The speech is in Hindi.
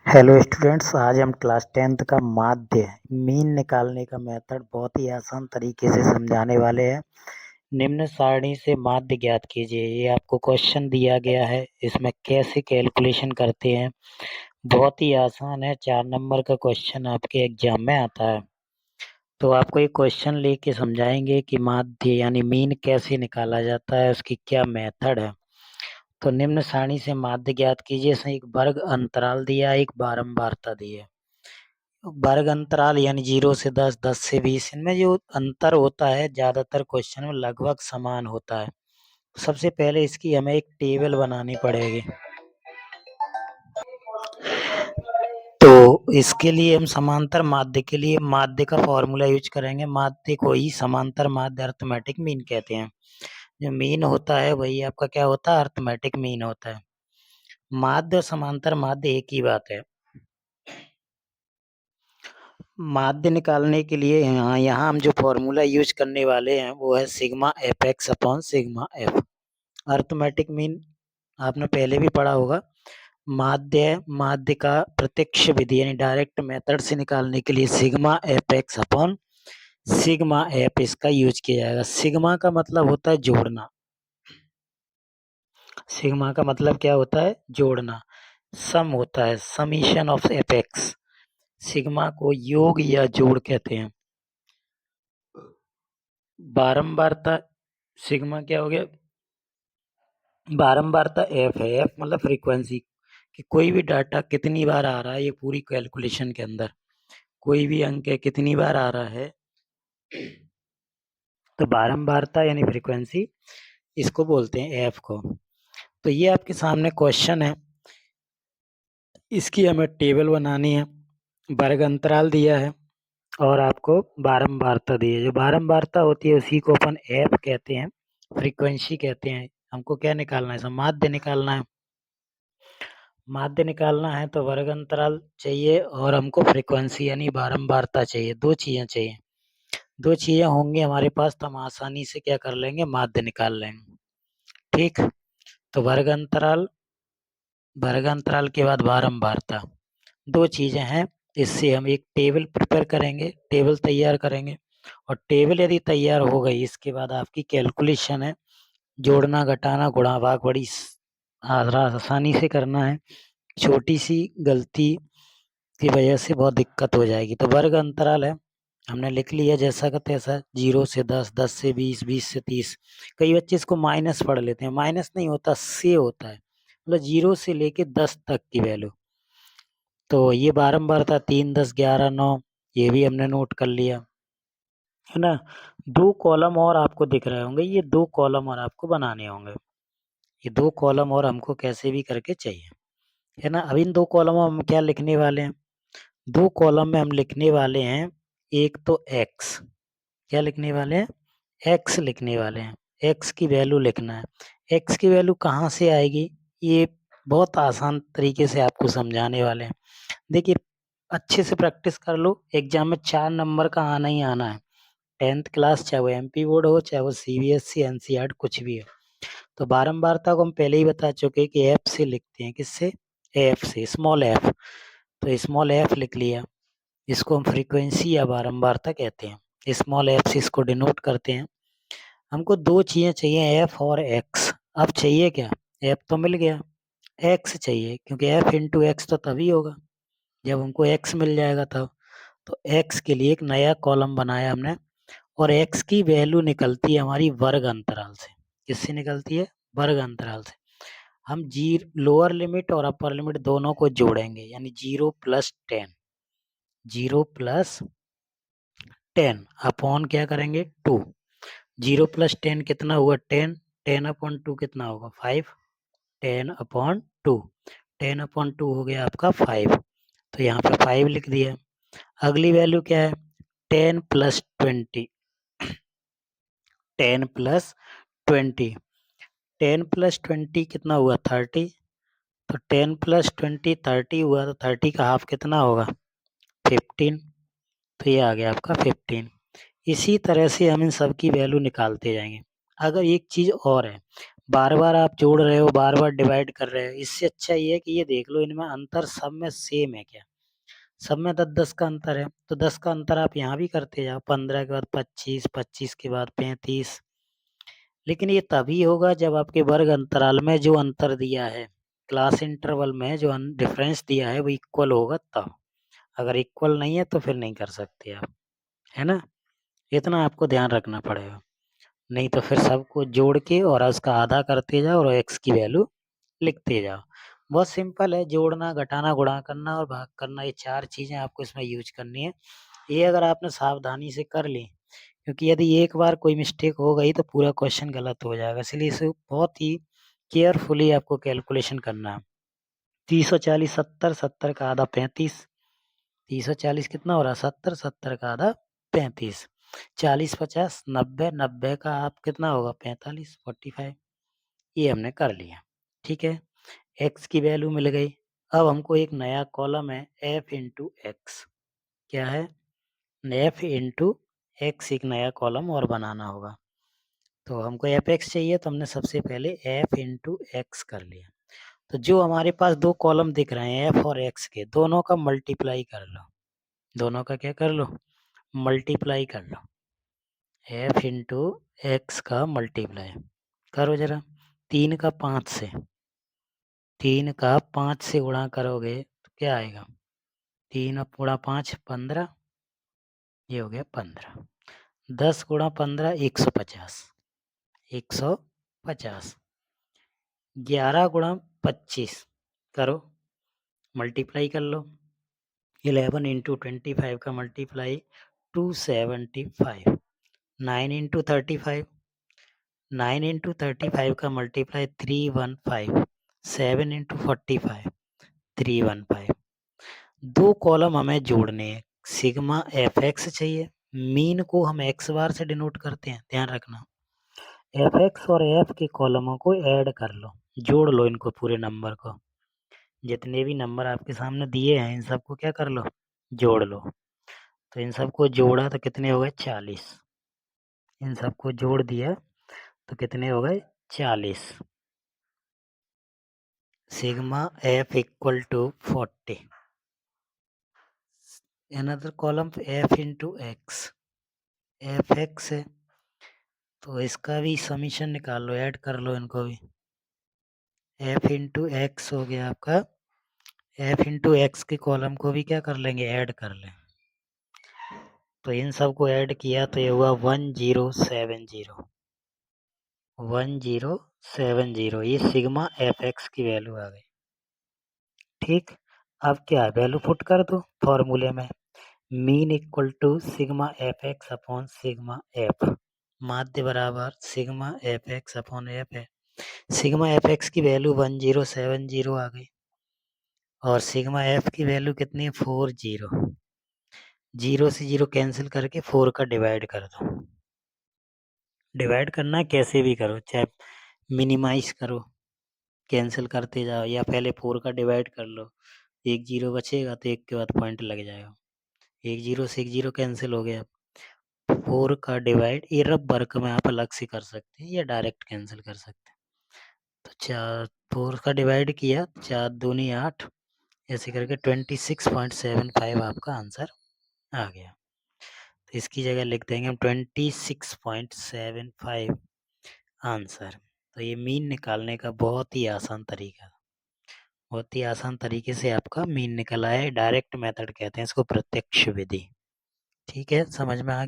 हेलो स्टूडेंट्स, आज हम क्लास 10th का माध्य मीन निकालने का मेथड बहुत ही आसान तरीके से समझाने वाले हैं। निम्न सारणी से माध्य ज्ञात कीजिए। ये आपको क्वेश्चन दिया गया है, इसमें कैसे कैलकुलेशन करते हैं। बहुत ही आसान है, 4 नंबर का क्वेश्चन आपके एग्जाम में आता है। तो आपको एक क्वेश्चन लेके समझाएंगे कि माध्य यानी मीन कैसे निकाला जाता है, उसकी क्या मेथड है। तो निम्न सारणी से माध्य ज्ञात कीजिए। इसमें एक वर्ग अंतराल दिया है, एक बारंबारता दी है। वर्ग अंतराल यानी 0 से 10, 10 से 20, इनमें जो अंतर होता है ज्यादातर क्वेश्चन में लगभग समान होता है। सबसे पहले इसकी हमें एक टेबल बनानी पड़ेगी। तो इसके लिए हम समांतर माध्य के लिए माध्य का फॉर्मूला यूज करेंगे। माध्य को ही समांतर माध्य अर्थमेटिक मीन कहते हैं। जो मीन होता है वही आपका क्या होता है, अर्थमेटिक मीन होता है। माध्य और समांतर माध्य एक ही बात है। माध्य निकालने के लिए यहाँ हम जो फॉर्मूला यूज करने वाले हैं वो है sigma F X upon sigma F. Arithmetic mean आपने पहले भी पढ़ा होगा। माध्य का प्रत्यक्ष विधि यानी डायरेक्ट मेथड से निकालने के लिए sigma F X upon sigma F इसका यूज किया जाएगा। सिग्मा का मतलब होता है जोड़ना। सिग्मा का मतलब क्या होता है, जोड़ना। सम होता है, summation of F x. Sigma को योग या जोड़ कहते हैं। बारंबारता सिग्मा क्या हो गया, बारंबारता एफ है। एफ मतलब फ्रीक्वेंसी कि कोई भी डाटा कितनी बार आ रहा है, ये पूरी कैलकुलेशन के अंदर कोई भी अंक है कितनी बार आ रहा है, तो बारंबारता यानी फ्रीक्वेंसी इसको बोलते हैं एफ को। तो ये आपके सामने क्वेश्चन है, इसकी हमें टेबल बनानी है। वर्ग अंतराल दिया है और आपको बारंबारता दी है। जो बारंबारता होती है उसी को अपन एफ कहते हैं, फ्रीक्वेंसी कहते हैं। हमको क्या निकालना है, माध्य निकालना है। माध्य निकालना है तो वर्ग अंतराल चाहिए और हमको फ्रीक्वेंसी यानी बारंबारता चाहिए। दो चीजें चाहिए। दो चीजें होंगी हमारे पास तो हम आसानी से क्या कर लेंगे, माध्य निकाल लेंगे। ठीक। तो वर्ग अंतराल के बाद बारंबारता, दो चीजें हैं। इससे हम एक टेबल प्रिपेयर करेंगे, टेबल तैयार करेंगे। और टेबल यदि तैयार हो गई, इसके बाद आपकी कैलकुलेशन है, जोड़ना घटाना गुणा भाग बड़ी आसानी से करना है। छोटी सी गलती की वजह से बहुत दिक्कत हो जाएगी। तो वर्ग अंतराल है, हमने लिख लिया जैसा का तैसा। 0 से 10, 10 से 20, 20 से 30। कई बच्चे इसको माइनस पढ़ लेते हैं, माइनस नहीं होता, से होता है। मतलब 0 से लेके 10 तक की वैल्यू। तो ये बारंबारता 3, 10, 11, 9, ये भी हमने नोट कर लिया है ना। दो कॉलम और आपको दिख रहे होंगे, ये दो कॉलम और आपको बनाने होंगे। ये दो कॉलम और हमको कैसे भी करके चाहिए, है ना। अब इन दो कॉलमों में हम क्या लिखने वाले हैं, दो कॉलम में हम लिखने वाले हैं एक तो एक्स। क्या लिखने वाले हैं, एक्स लिखने वाले हैं। एक्स की वैल्यू लिखना है। एक्स की वैल्यू कहाँ से आएगी, ये बहुत आसान तरीके से आपको समझाने वाले हैं। देखिए, अच्छे से प्रैक्टिस कर लो, एग्जाम में 4 नंबर का आना ही आना है। 10th क्लास चाहे वो एमपी बोर्ड हो, चाहे वो सीबीएसई एनसीईआरटी कुछ भी हो। तो बारंबारता को हम पहले ही बता चुके हैं कि एफ से लिखते हैं। किससे, एफ से, स्मॉल एफ। तो स्मॉल एफ लिख लिया, इसको हम फ्रीक्वेंसी या बारंबारता कहते हैं। स्मॉल एफ से इसको डिनोट करते हैं। हमको दो चीजें चाहिए, एफ और एक्स। अब चाहिए क्या, एफ तो मिल गया, एक्स चाहिए, क्योंकि एफ इंटू एक्स तो तभी होगा जब हमको एक्स मिल जाएगा तब। तो एक्स के लिए एक नया कॉलम बनाया हमने। और एक्स की वैल्यू निकलती है हमारी वर्ग अंतराल से। किससे निकलती है, वर्ग अंतराल से। हम जी लोअर लिमिट और अपर लिमिट दोनों को जोड़ेंगे, यानी 0 + 10। 0 + 10 अपॉन क्या करेंगे, 2। 0 + 10 कितना हुआ, 10। 10/2 कितना होगा, 5। 10/2, 10/2 हो गया आपका 5। तो यहाँ पे 5 लिख दिया। अगली वैल्यू क्या है, 10 + 20। 10 + 20, 10 + 20 कितना हुआ, 30। तो 10 + 20 30 हुआ, तो 30 का हाफ कितना होगा, 15। तो ये आ गया आपका 15। इसी तरह से हम इन सब की वैल्यू निकालते जाएंगे। अगर एक चीज और है, बार-बार आप जोड़ रहे हो, बार-बार डिवाइड कर रहे हो, इससे अच्छा ये है कि ये देख लो इनमें अंतर सब में सेम है क्या? सब में 10-10 का अंतर है, तो 10 का अंतर आप यहाँ भी करते जाओ, 15 के बाद 25, 25 के बाद 35। लेकिन ये तभी होगा जब आपके वर्ग अंतराल में जो अंतर दिया है, क्लास इंटरवल में जो डिफरेंस दिया है वो इक्वल होगा तब। अगर इक्वल नहीं है तो फिर नहीं कर सकते आप, है ना? इतना आपको ध्यान रखना पड़ेगा। नहीं तो फिर सबको जोड़ के और उसका आधा करते जाओ और x की वैल्यू लिखते जाओ। बहुत सिंपल है, जोड़ना, घटाना, गुणा करना और भाग करना, ये 4 चीज़ें आपको इसमें यूज़ करनी है। ये अगर आपने सावधानी से कर ली, क्योंकि यदि एक बार कोई मिस्टेक हो गई तो पूरा क्वेश्चन गलत हो जाएगा, इसलिए इसे बहुत ही केयरफुली आपको कैलकुलेशन करना है। 340 70, 70 का आधा 35, 340 कितना हो रहा है 70, 70 का आधा 35, 40 50 90, 90 का आप कितना होगा 45, 45। ये हमने कर लिया, ठीक है। x की वैल्यू मिल गई। अब हमको एक नया कॉलम है f इंटू एक्स, क्या है f इंटू एक्स, एक नया कॉलम और बनाना होगा। तो हमको एफ एक्स चाहिए तो हमने सबसे पहले f इंटू एक्स कर लिया। तो जो हमारे पास दो कॉलम दिख रहे हैं f और x के, दोनों का मल्टीप्लाई कर लो। दोनों का क्या कर लो? मल्टीप्लाई कर लो। f इंटू एक्स का मल्टीप्लाई करो जरा। 3 का 5 से, 3 का 5 से गुणा करोगे तो क्या आएगा? 3 गुणा 5 15, ये हो गया 15। 10 गुणा 15 150, 150। 11 गुणा 25 करो, मल्टीप्लाई कर लो। 11 इंटू 25 का मल्टीप्लाई 275। 9 इंटू 35, 9 इंटू 35 का मल्टीप्लाई 315। 7 इंटू 45 315। दो कॉलम हमें जोड़ने हैं, सिग्मा एफ एक्स चाहिए। मीन को हम एक्स बार से डिनोट करते हैं, ध्यान रखना। एफ एक्स और एफ के कॉलमों को ऐड कर लो, जोड़ लो इनको, पूरे नंबर को। जितने भी नंबर आपके सामने दिए हैं इन सबको क्या कर लो? जोड़ लो। तो इन सबको जोड़ा तो कितने हो गए? 40। इन सबको जोड़ दिया तो कितने हो गए? 40। Sigma F equal to 40। Another column F into X, F X है तो इसका भी समीशन निकाल लो, ऐड कर लो इनको भी। एफ इंटू एक्स हो गया आपका, एफ इंटू एक्स के कॉलम को भी क्या कर लेंगे? ऐड कर लें। तो इन सबको ऐड किया तो ये हुआ 1070, 1070। ये सिग्मा एफ एक्स की वैल्यू आ गई, ठीक। अब क्या वैल्यू पुट कर दो फॉर्मूले में, mean equal to sigma F X upon sigma F, माध्य बराबर sigma F X upon F है। सिग्मा एफ एक्स की वैल्यू 1070 आ गई और सिग्मा एफ की वैल्यू कितनी है? 40। 0 से 0 कैंसिल करके 4 का डिवाइड कर दो। डिवाइड करना है कैसे भी करो, चाहे मिनिमाइज करो, कैंसिल करते जाओ, या पहले 4 का डिवाइड कर लो। एक जीरो बचेगा तो एक के बाद पॉइंट लग जाएगा। एक जीरो से एक जीरो कैंसिल हो गया। 4 का डिवाइड ये रब वर्क में आप अलग से कर सकते हैं या डायरेक्ट कैंसिल कर सकते हैं। तो 4 का डिवाइड किया, 4 दूनी 8, ऐसे करके 26.75 आपका आंसर आ गया। तो इसकी जगह लिख देंगे हम 26.75 आंसर। तो ये मीन निकालने का बहुत ही आसान तरीका, बहुत ही आसान तरीके से आपका मीन निकल आया है। डायरेक्ट मेथड कहते हैं इसको, प्रत्यक्ष विधि। ठीक है, समझ में आ